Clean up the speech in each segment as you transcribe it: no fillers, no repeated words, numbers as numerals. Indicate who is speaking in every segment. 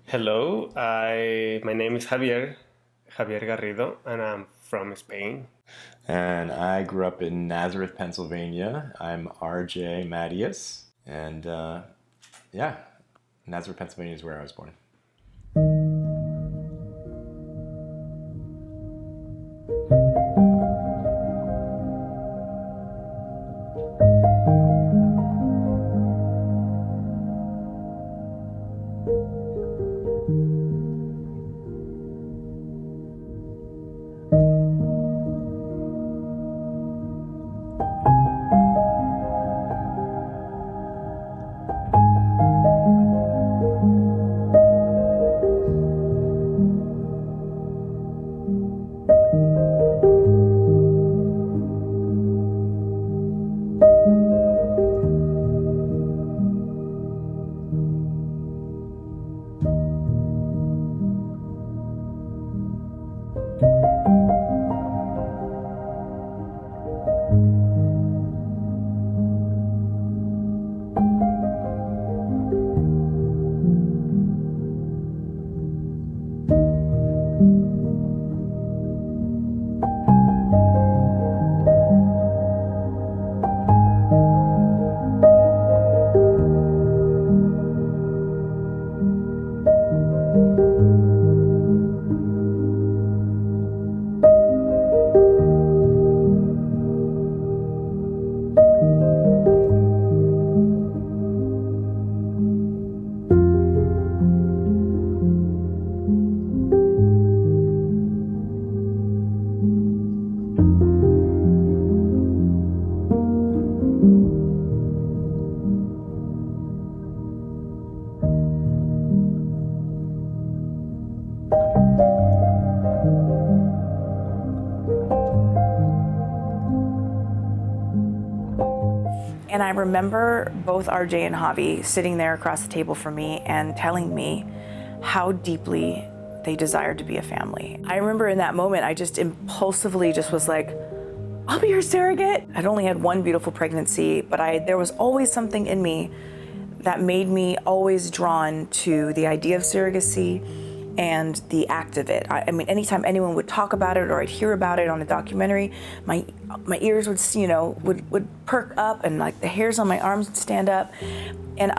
Speaker 1: Hello, my name is Javier Garrido, and I'm from Spain.
Speaker 2: And I grew up in Nazareth, Pennsylvania. I'm RJ Mattias. And yeah, Nazareth, Pennsylvania is where I was born.
Speaker 3: And I remember both RJ and Javi sitting there across the table from me and telling me how deeply they desired to be a family. I remember in that moment, I just impulsively just was like, I'll be your surrogate. I'd only had one beautiful pregnancy, but there was always something in me that made me always drawn to the idea of surrogacy and the act of it. I mean, anytime anyone would talk about it or I'd hear about it on a documentary, my ears would, would perk up and like the hairs on my arms would stand up. And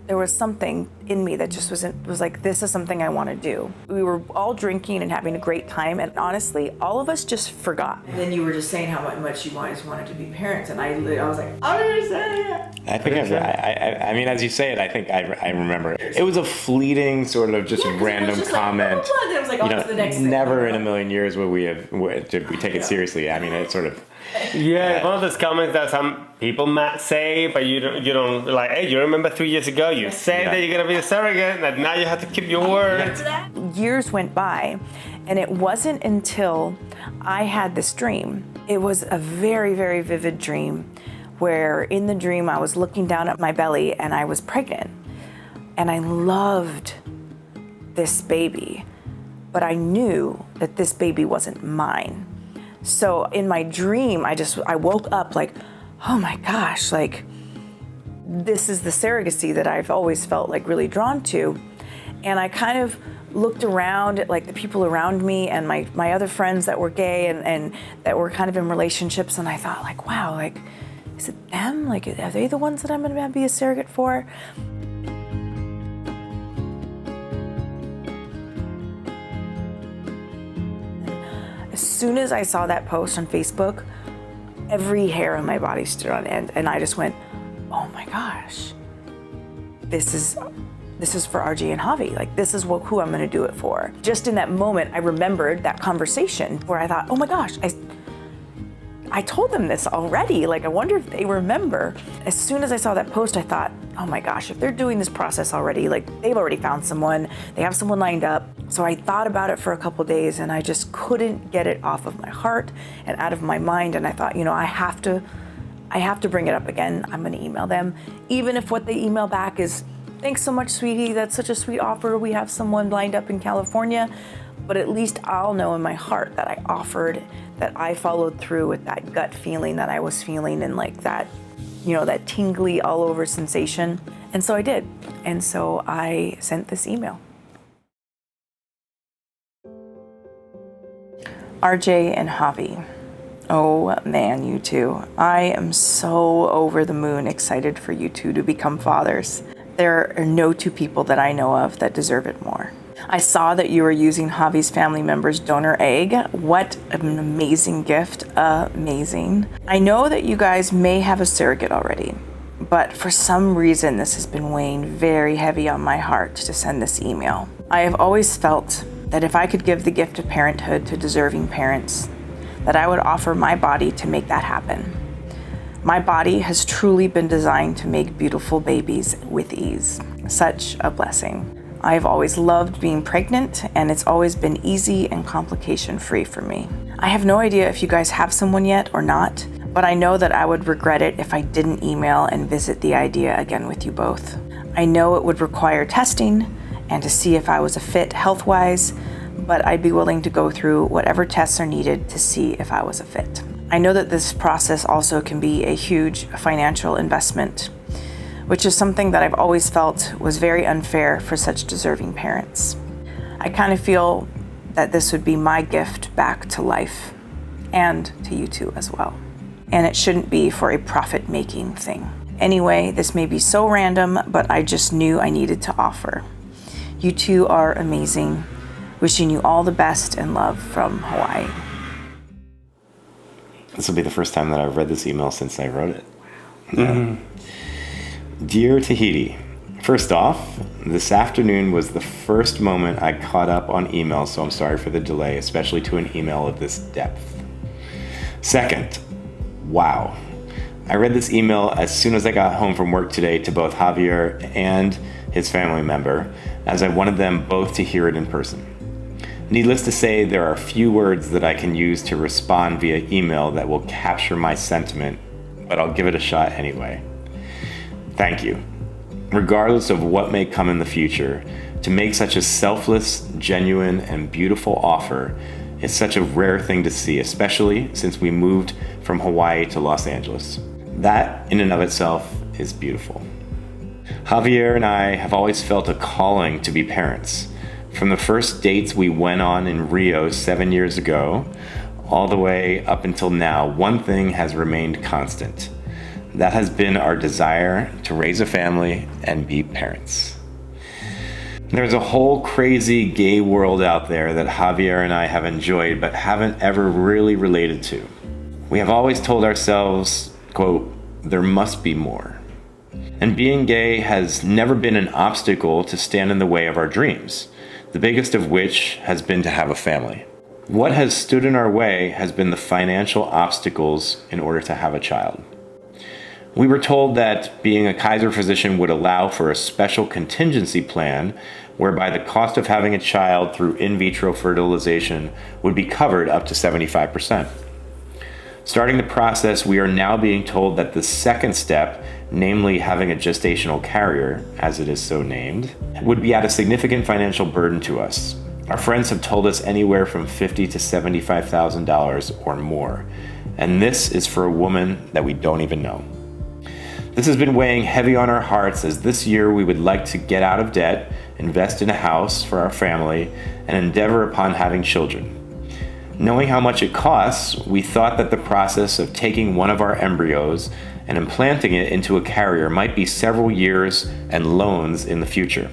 Speaker 3: there was something in me that just was like, this is something I want to do. We were all drinking and having a great time, and honestly, all of us just forgot. And then you were just saying how much you guys wanted to be parents, and I was like, I'm gonna say it.
Speaker 2: I think I mean, as you say it, I think I remember it. It was a fleeting sort of just random comment.
Speaker 3: It was like, on to the next thing.
Speaker 2: Never in a million years did we take it seriously. I mean, it sort of.
Speaker 1: Yeah, one of those comments that some people might say, but you don't like. Hey, you remember 3 years ago you said that you're gonna be a surrogate, and now you have to keep your word.
Speaker 3: Years went by, and it wasn't until I had this dream. It was a very, very vivid dream, where in the dream I was looking down at my belly and I was pregnant, and I loved this baby, but I knew that this baby wasn't mine. So in my dream, I woke up like, oh my gosh, like this is the surrogacy that I've always felt like really drawn to. And I kind of looked around at like the people around me and my other friends that were gay and that were kind of in relationships. And I thought like, wow, like, is it them? Like, are they the ones that I'm gonna be a surrogate for? As soon as I saw that post on Facebook, every hair on my body stood on end, and I just went, oh my gosh, this is for RJ and Javi. Like, this is who I'm gonna do it for. Just in that moment, I remembered that conversation where I thought, oh my gosh, I told them this already. Like, I wonder if they remember. As soon as I saw that post, I thought, oh my gosh, if they're doing this process already, like they've already found someone, they have someone lined up. So I thought about it for a couple days and I just couldn't get it off of my heart and out of my mind. And I thought, I have to bring it up again. I'm gonna email them. Even if what they email back is, thanks so much, sweetie, that's such a sweet offer. We have someone lined up in California. But at least I'll know in my heart that I offered, that I followed through with that gut feeling that I was feeling, and like that, that tingly all over sensation. And so I did. And so I sent this email. RJ and Javi. Oh man, you two. I am so over the moon excited for you two to become fathers. There are no two people that I know of that deserve it more. I saw that you were using Javi's family member's donor egg. What an amazing gift. Amazing. I know that you guys may have a surrogate already, but for some reason this has been weighing very heavy on my heart to send this email. I have always felt that if I could give the gift of parenthood to deserving parents, that I would offer my body to make that happen. My body has truly been designed to make beautiful babies with ease. Such a blessing. I've always loved being pregnant, and it's always been easy and complication-free for me. I have no idea if you guys have someone yet or not, but I know that I would regret it if I didn't email and visit the idea again with you both. I know it would require testing and to see if I was a fit health-wise, but I'd be willing to go through whatever tests are needed to see if I was a fit. I know that this process also can be a huge financial investment, which is something that I've always felt was very unfair for such deserving parents. I kind of feel that this would be my gift back to life and to you two as well. And it shouldn't be for a profit-making thing. Anyway, this may be so random, but I just knew I needed to offer. You two are amazing. Wishing you all the best and love from Hawaii.
Speaker 2: This will be the first time that I've read this email since I wrote it. Yeah. Dear Tahiti, first off, this afternoon was the first moment I caught up on email, so I'm sorry for the delay, especially to an email of this depth. Second, wow. I read this email as soon as I got home from work today to both Javier and his family member, as I wanted them both to hear it in person. Needless to say, there are few words that I can use to respond via email that will capture my sentiment, but I'll give it a shot anyway. Thank you. Regardless of what may come in the future, to make such a selfless, genuine, and beautiful offer is such a rare thing to see, especially since we moved from Hawaii to Los Angeles. That, in and of itself, is beautiful. Javier and I have always felt a calling to be parents. From the first dates we went on in Rio 7 years ago, all the way up until now, one thing has remained constant. That has been our desire to raise a family and be parents. There's a whole crazy gay world out there that Javier and I have enjoyed but haven't ever really related to. We have always told ourselves, quote, there must be more. And being gay has never been an obstacle to stand in the way of our dreams, the biggest of which has been to have a family. What has stood in our way has been the financial obstacles in order to have a child. We were told that being a Kaiser physician would allow for a special contingency plan whereby the cost of having a child through in vitro fertilization would be covered up to 75%. Starting the process, we are now being told that the second step, namely having a gestational carrier, as it is so named, would be at a significant financial burden to us. Our friends have told us anywhere from $50,000 to $75,000 or more, and this is for a woman that we don't even know. This has been weighing heavy on our hearts as this year we would like to get out of debt, invest in a house for our family, and endeavor upon having children. Knowing how much it costs, we thought that the process of taking one of our embryos and implanting it into a carrier might be several years and loans in the future.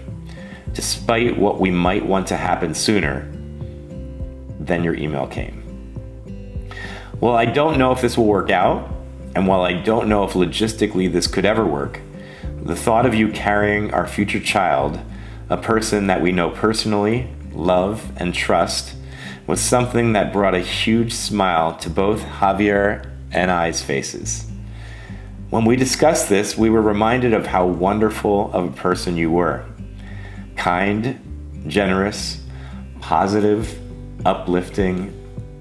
Speaker 2: Despite what we might want to happen sooner, then your email came. Well, I don't know if this will work out, and while I don't know if logistically this could ever work, the thought of you carrying our future child, a person that we know personally, love, and trust, was something that brought a huge smile to both Javier and I's faces. When we discussed this, we were reminded of how wonderful of a person you were. Kind, generous, positive, uplifting,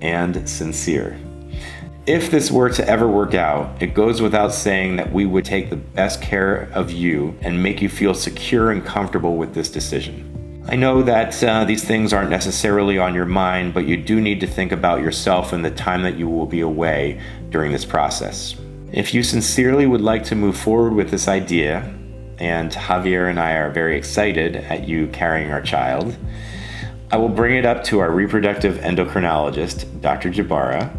Speaker 2: and sincere. If this were to ever work out, it goes without saying that we would take the best care of you and make you feel secure and comfortable with this decision. I know that these things aren't necessarily on your mind, but you do need to think about yourself and the time that you will be away during this process. If you sincerely would like to move forward with this idea, and Javier and I are very excited at you carrying our child. I will bring it up to our reproductive endocrinologist, Dr. Jabara,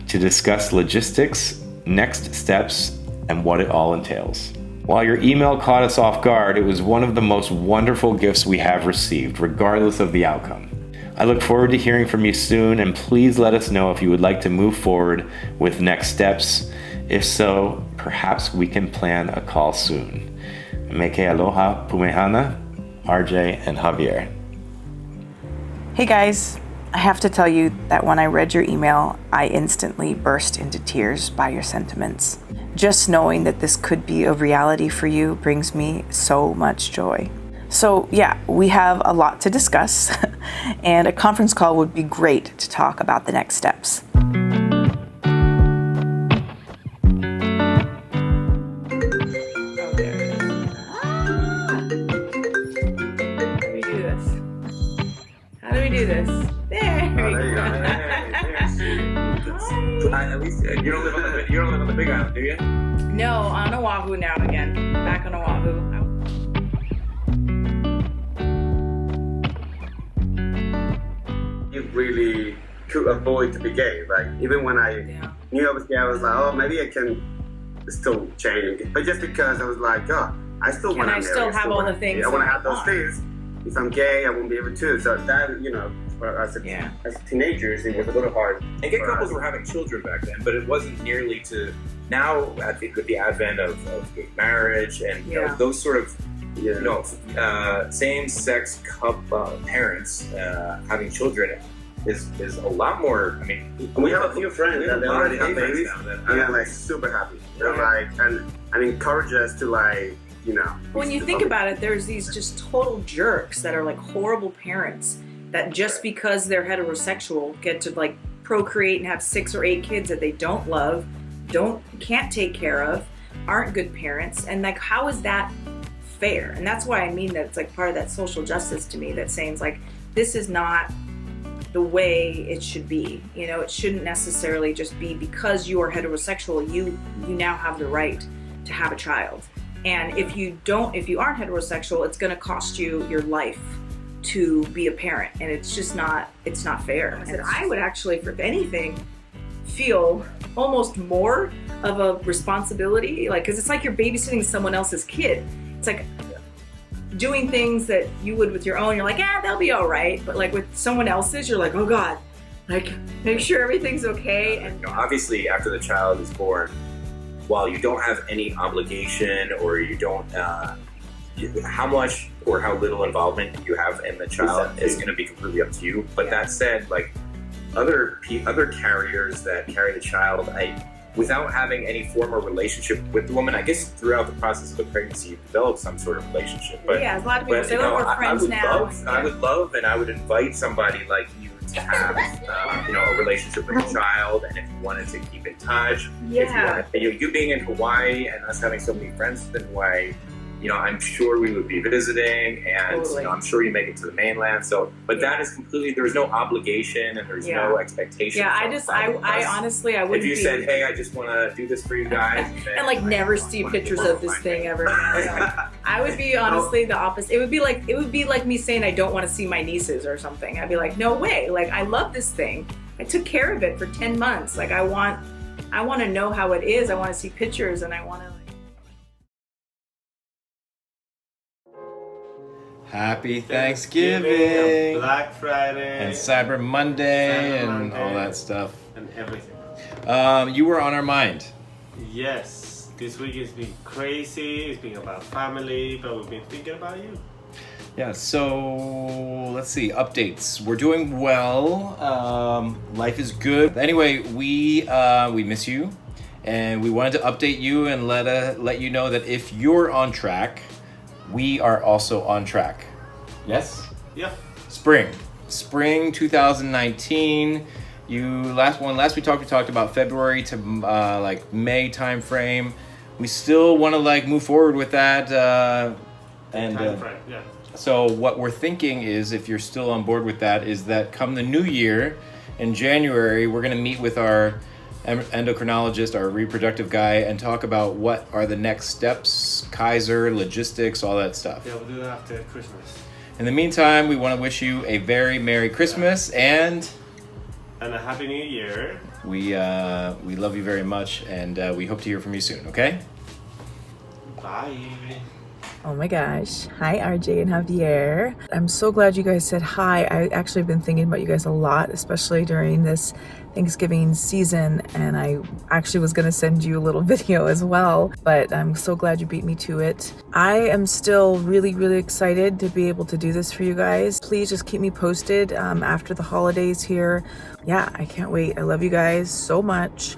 Speaker 2: to discuss logistics, next steps, and what it all entails. While your email caught us off guard, it was one of the most wonderful gifts we have received, regardless of the outcome. I look forward to hearing from you soon, and please let us know if you would like to move forward with next steps. If so, perhaps we can plan a call soon. Meke aloha, pumehana, RJ, and Javier.
Speaker 3: Hey guys, I have to tell you that when I read your email, I instantly burst into tears by your sentiments. Just knowing that this could be a reality for you brings me so much joy. So yeah, we have a lot to discuss, and a conference call would be great to talk about the next steps.
Speaker 4: How do we do this? There we go.
Speaker 2: At least you don't live on the Big Island, do you?
Speaker 4: No, on Oahu now again. Back on Oahu.
Speaker 5: You really could avoid to be gay. Like even when I knew I was gay, I was like, oh, maybe I can still change. But just because I was like, oh, I still want to marry.
Speaker 4: I still have all the things.
Speaker 5: I want to have those things. If I'm gay, I won't be able to. So that, you know, as teenagers, it was a little hard.
Speaker 6: And gay couples were having children back then, but it wasn't nearly to now. I think with the advent of gay marriage and you know, those sort of same-sex parents having children is a lot more. I mean,
Speaker 5: we have a few friends that they already have babies, and they're like super happy. They're like, and encourage us to like. You know,
Speaker 4: when you think about it, there's these just total jerks that are like horrible parents that just because they're heterosexual get to like procreate and have 6 or 8 kids that they don't love, can't take care of, aren't good parents, and like how is that fair? And that's why I mean that it's like part of that social justice to me, that's saying like this is not the way it should be. You know, it shouldn't necessarily just be because you are heterosexual, you now have the right to have a child. And if you aren't heterosexual, it's going to cost you your life to be a parent, and it's just not fair. I said I would actually, if anything, feel almost more of a responsibility, like because it's like you're babysitting someone else's kid. It's like doing things that you would with your own. You're like, they'll be all right, but like with someone else's, you're like, oh God, like make sure everything's okay. And
Speaker 6: you know, obviously, after the child is born, while you don't have any obligation or you don't, how much or how little involvement you have in the child is going to be completely up to you. But that said, like other carriers that carry the child, without having any formal relationship with the woman, I guess throughout the process of the pregnancy, you develop some sort of relationship. But,
Speaker 4: a lot of people say, we're friends now.
Speaker 6: I would love and I would invite somebody like you to have a relationship with the child, and if you wanted to keep in touch, if you being in Hawaii and us having so many friends in Hawaii, you know, I'm sure we would be visiting, and you know, I'm sure you make it to the mainland. So, but that is completely, there's no obligation and there's no expectation.
Speaker 4: I honestly, I wouldn't.
Speaker 6: If you said, hey, I just want to do this for you guys,
Speaker 4: and like never see pictures of this thing ever. I would be honestly the opposite. It would be like me saying I don't want to see my nieces or something. I'd be like, no way. Like I love this thing. I took care of it for 10 months. Like I want to know how it is. I want to see pictures, and I want to.
Speaker 7: Happy Thanksgiving,
Speaker 1: Black Friday,
Speaker 7: and Cyber Monday, and all that stuff.
Speaker 1: And everything.
Speaker 7: You were on our mind.
Speaker 1: Yes, this week has been crazy. It's been about family, but we've been thinking about you.
Speaker 7: Yeah, so let's see, updates. We're doing well. Life is good. Anyway, we miss you, and we wanted to update you and let you know that if you're on track, we are also on track. Yes?
Speaker 1: Yeah.
Speaker 7: Spring 2019. Last we talked about February to like May time frame. We still want to like move forward with that. So what we're thinking is, if you're still on board with that, is that come the new year in January, we're going to meet with our endocrinologist, our reproductive guy, and talk about what are the next steps, Kaiser, logistics, all that stuff.
Speaker 1: Yeah, we'll do that after Christmas.
Speaker 7: In the meantime, we want to wish you a very Merry Christmas and
Speaker 1: a Happy New Year.
Speaker 7: We love you very much, and we hope to hear from you soon, okay?
Speaker 1: Bye.
Speaker 3: Oh my gosh. Hi, RJ and Javier. I'm so glad you guys said hi. I actually have been thinking about you guys a lot, especially during this Thanksgiving season, and I actually was going to send you a little video as well, but I'm so glad you beat me to it. I am still really, really excited to be able to do this for you guys. Please just keep me posted after the holidays here. Yeah, I can't wait. I love you guys so much,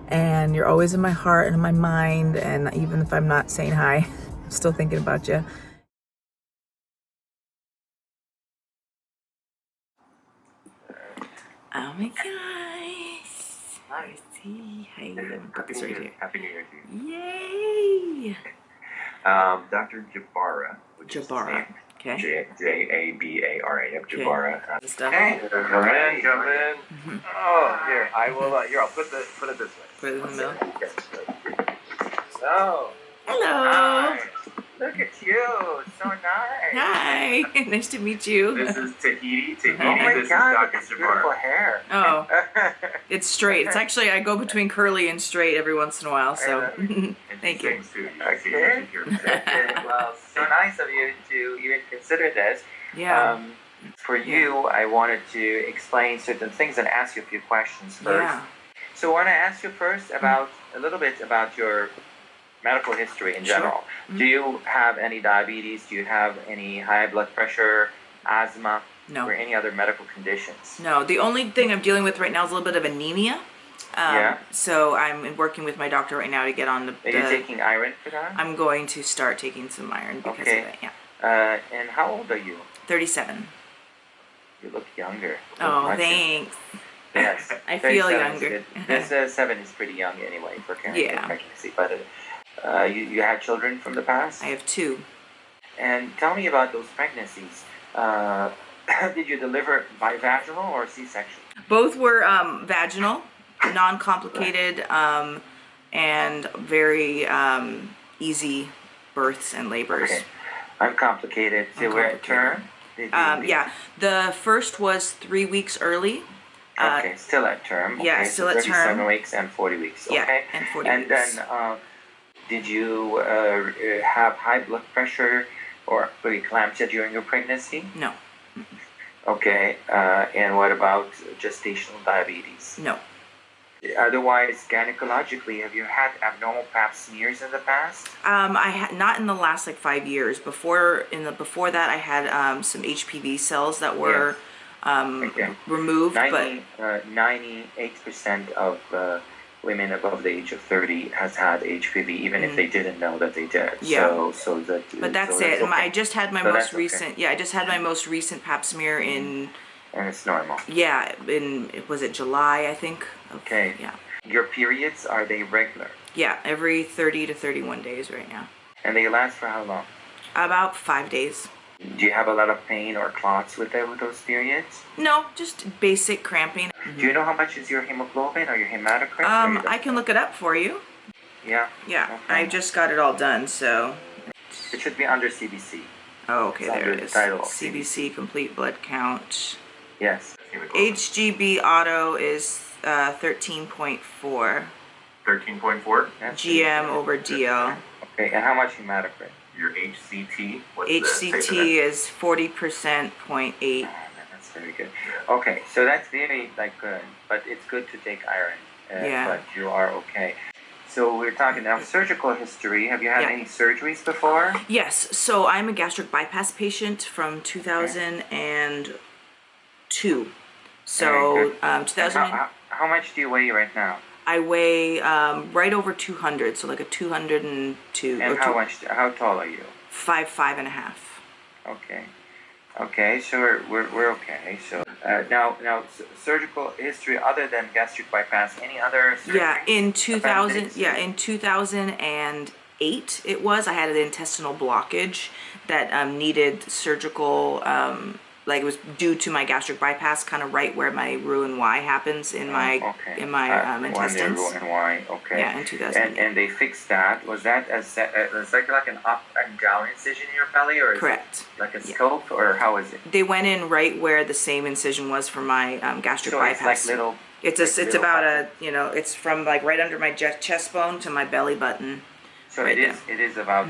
Speaker 3: and you're always in my heart and in my mind, and even if I'm not saying hi, I'm still thinking about you. Oh my gosh. Hi. See. Hi. I'm gonna put this right here.
Speaker 6: Happy New Year to you.
Speaker 3: Yay.
Speaker 6: Dr. Jabara.
Speaker 3: Jabara. Okay.
Speaker 6: Jabara. Yep, Jabara.
Speaker 3: This stuff.
Speaker 6: Hey, come in. Oh, here, I will. Here, I'll put it this way.
Speaker 3: Put it in the middle.
Speaker 6: Yes, good. So.
Speaker 3: Hello.
Speaker 6: Hi. Look at you. So nice.
Speaker 3: Hi. Nice to meet you.
Speaker 6: This is Tahiti. Oh my
Speaker 5: This is
Speaker 6: God,
Speaker 5: Dr.
Speaker 6: it's beautiful hair.
Speaker 3: Oh, it's straight. It's actually, I go between curly and straight every once in a while, so thank you.
Speaker 6: Okay. Well, so nice of you to even consider this.
Speaker 3: Yeah.
Speaker 6: For you, I wanted to explain certain things and ask you a few questions first.
Speaker 3: Yeah.
Speaker 6: So I want to ask you first about a little bit about your medical history in general.
Speaker 3: Sure.
Speaker 6: Do you have any diabetes? Do you have any high blood pressure, asthma,
Speaker 3: No.
Speaker 6: or any other medical conditions?
Speaker 3: No, the only thing I'm dealing with right now is a little bit of anemia.
Speaker 6: Yeah.
Speaker 3: So I'm working with my doctor right now to get on the.
Speaker 6: Are you taking iron for that?
Speaker 3: I'm going to start taking some iron because
Speaker 6: Okay.
Speaker 3: of it. Yeah.
Speaker 6: And how old are you?
Speaker 3: 37.
Speaker 6: You look younger.
Speaker 3: Oh,
Speaker 6: Aren't you?
Speaker 3: thanks.
Speaker 6: Yes.
Speaker 3: I feel
Speaker 6: 37 is
Speaker 3: younger.
Speaker 6: good. This 7 is pretty young anyway for carrying
Speaker 3: Yeah.
Speaker 6: pregnancy. But you had children from the past?
Speaker 3: I have 2.
Speaker 6: And tell me about those pregnancies. Did you deliver by vaginal or C-section?
Speaker 3: Both were vaginal, non-complicated, and very easy births and labors.
Speaker 6: Okay. Uncomplicated. So we're at term?
Speaker 3: Yeah, the first was 3 weeks early.
Speaker 6: Okay, still at term.
Speaker 3: Yeah,
Speaker 6: Okay,
Speaker 3: still
Speaker 6: so
Speaker 3: at
Speaker 6: 37
Speaker 3: term.
Speaker 6: weeks and 40 weeks.
Speaker 3: Yeah,
Speaker 6: Okay.
Speaker 3: and 40
Speaker 6: and
Speaker 3: weeks.
Speaker 6: then, did you have high blood pressure or preeclampsia during your pregnancy?
Speaker 3: No,
Speaker 6: Okay. And what about gestational diabetes?
Speaker 3: no,
Speaker 6: Otherwise, gynecologically, have you had abnormal pap smears in the past?
Speaker 3: I had not in the last like 5 years. Before that, I had some HPV cells that were
Speaker 6: Okay.
Speaker 3: removed,
Speaker 6: 98% of women above the age of 30 has had HPV, even if they didn't know that they did.
Speaker 3: Yeah.
Speaker 6: So that.
Speaker 3: but that's
Speaker 6: so
Speaker 3: it.
Speaker 6: okay.
Speaker 3: I just had my
Speaker 6: So
Speaker 3: most
Speaker 6: that's okay.
Speaker 3: recent. Yeah, I just had my most recent Pap smear in.
Speaker 6: And it's normal.
Speaker 3: Yeah, was it July? I think.
Speaker 6: Okay.
Speaker 3: Yeah.
Speaker 6: Your periods, are they regular?
Speaker 3: Yeah, every 30 to 31 days right now.
Speaker 6: And they last for how long?
Speaker 3: About 5 days.
Speaker 6: Do you have a lot of pain or clots with those periods?
Speaker 3: No, just basic cramping.
Speaker 6: Do you know how much is your hemoglobin or your hematocrit? Or you don't?
Speaker 3: I can look it up for you.
Speaker 6: Yeah.
Speaker 3: Yeah,
Speaker 6: Okay.
Speaker 3: I just got it all done, so.
Speaker 6: It should be under CBC.
Speaker 3: Oh, okay,
Speaker 6: It's
Speaker 3: there
Speaker 6: under
Speaker 3: it
Speaker 6: the
Speaker 3: is.
Speaker 6: title of
Speaker 3: CBC, complete blood count.
Speaker 6: Yes.
Speaker 3: HGB auto is 13.4.
Speaker 8: 13.4.
Speaker 3: GM over DL.
Speaker 6: Okay, and how much hematocrit?
Speaker 8: Your HCT. What's
Speaker 3: HCT is 40%.8.
Speaker 6: That's very good. Okay, so that's very good, but it's good to take iron.
Speaker 3: Yeah.
Speaker 6: But you are okay. So we're talking now surgical history. Have you had
Speaker 3: Yeah.
Speaker 6: any surgeries before?
Speaker 3: Yes, so I'm a gastric bypass patient from 2002. So
Speaker 6: Very good.
Speaker 3: 2000.
Speaker 6: How much do you weigh right now?
Speaker 3: I weigh right over 200, so like a 202.
Speaker 6: And
Speaker 3: or
Speaker 6: how tall are you?
Speaker 3: 5'5.5".
Speaker 6: Okay. Okay, so we're okay. So now surgical history other than gastric bypass, any other surgery?
Speaker 3: Yeah, in 2000.
Speaker 6: Appendix?
Speaker 3: Yeah, in 2008 it was. I had an intestinal blockage that needed surgical like it was due to my gastric bypass, kind of right where my Roux-en-Y happens in my intestines.
Speaker 9: Roux-en-Y, okay.
Speaker 3: Yeah, in 2008.
Speaker 9: And they fixed that. Was that like an up and down incision in your belly, or is
Speaker 3: Correct.
Speaker 9: it like a scope, or how is it?
Speaker 3: They went in right where the same incision was for my gastric bypass.
Speaker 9: So it's like little.
Speaker 3: It's about it's from like right under my chest bone to my belly button.
Speaker 9: So
Speaker 3: right
Speaker 9: it is about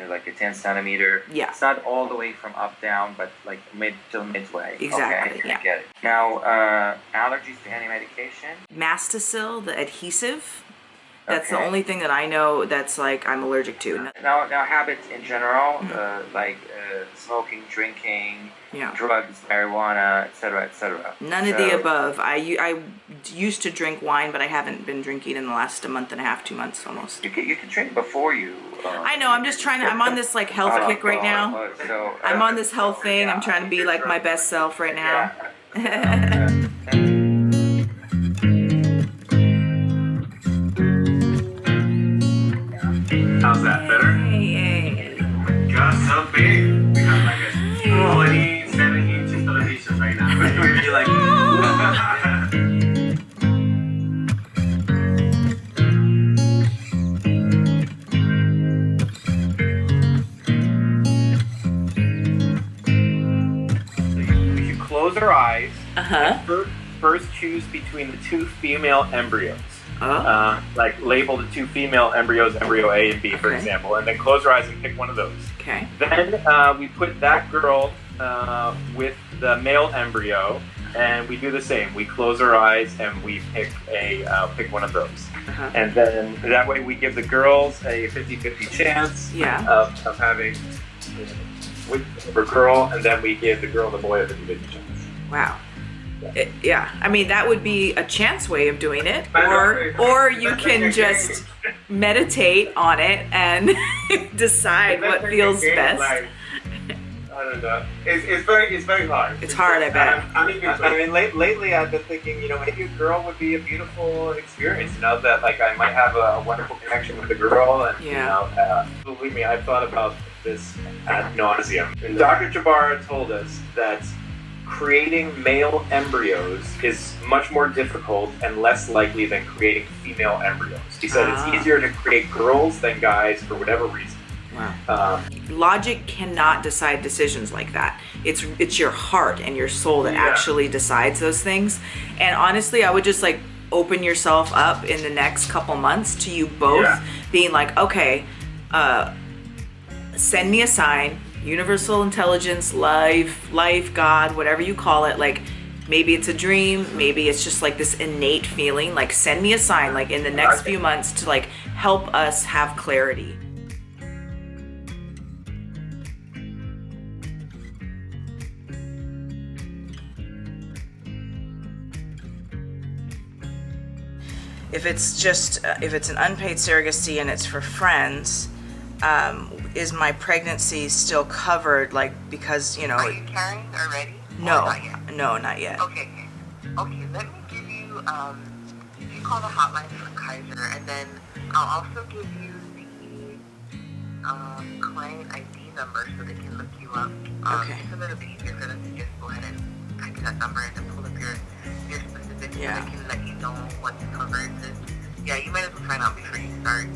Speaker 9: like a 10 centimeter.
Speaker 3: Yeah.
Speaker 9: It's not all the way from up down, but like midway.
Speaker 3: Exactly.
Speaker 9: Okay,
Speaker 3: Yeah.
Speaker 9: I get it. Now, allergies to any medication?
Speaker 3: Mastacil, the adhesive. That's the
Speaker 9: Okay.
Speaker 3: only thing that I know that's like I'm allergic to.
Speaker 9: Now habits in general, like smoking, drinking,
Speaker 3: Yeah.
Speaker 9: drugs, marijuana, etc., etc.
Speaker 3: None of the above. I used to drink wine, but I haven't been drinking in the last month and a half, 2 months almost.
Speaker 9: You can drink before you.
Speaker 3: I know. I'm just trying to. I'm on this like health kick right now. I'm on this health thing. I'm trying to be like my best self right now.
Speaker 8: How's that better?
Speaker 3: Hey.
Speaker 8: God, so big. We have like a 27 inches television right now. We're like.
Speaker 10: We should close our eyes.
Speaker 3: Uh-huh.
Speaker 10: First choose between the two female embryos.
Speaker 3: Oh.
Speaker 10: Like label the two female embryos, embryo A and B, for
Speaker 3: Okay.
Speaker 10: example, and then close our eyes and pick one of those.
Speaker 3: Okay.
Speaker 10: Then we put that girl with the male embryo, and we do the same. We close our eyes and we pick one of those.
Speaker 3: Uh-huh.
Speaker 10: And then that way we give the girls a 50-50 chance
Speaker 3: Yeah.
Speaker 10: of having with her girl, and then we give the girl and the boy a 50-50 chance.
Speaker 3: Wow. Yeah, I mean that would be a chance way of doing it, or you can just meditate on it and decide what feels best.
Speaker 10: Like, I don't know. It's very hard.
Speaker 3: It's hard, I bet.
Speaker 10: I mean, lately I've been thinking, maybe a girl would be a beautiful experience. That like I might have a wonderful connection with a girl, and believe me, I've thought about this ad nauseum. And Dr. Jabara told us that creating male embryos is much more difficult and less likely than creating female embryos. He said it's easier to create girls than guys for whatever reason.
Speaker 3: Wow. Logic cannot decide decisions like that. It's your heart and your soul that actually decides those things. And honestly, I would just like open yourself up in the next couple months to you both being like, okay, send me a sign. Universal intelligence, life, God, whatever you call it, like maybe it's a dream, maybe it's just like this innate feeling, like send me a sign like in the next few months to like help us have clarity. If it's an unpaid surrogacy and it's for friends, is my pregnancy still covered? Like, because,
Speaker 11: Are you carrying already?
Speaker 3: No,
Speaker 11: Not yet?
Speaker 3: no, not yet.
Speaker 11: Okay, let me give you, you call the hotline for Kaiser, and then I'll also give you the client ID number so they can look you up.
Speaker 3: Okay.
Speaker 11: It's a little bit easier for them to just go ahead and type in that number and then pull up your specifics so they can let you know what the coverage is. Yeah, you might as well find out before you start.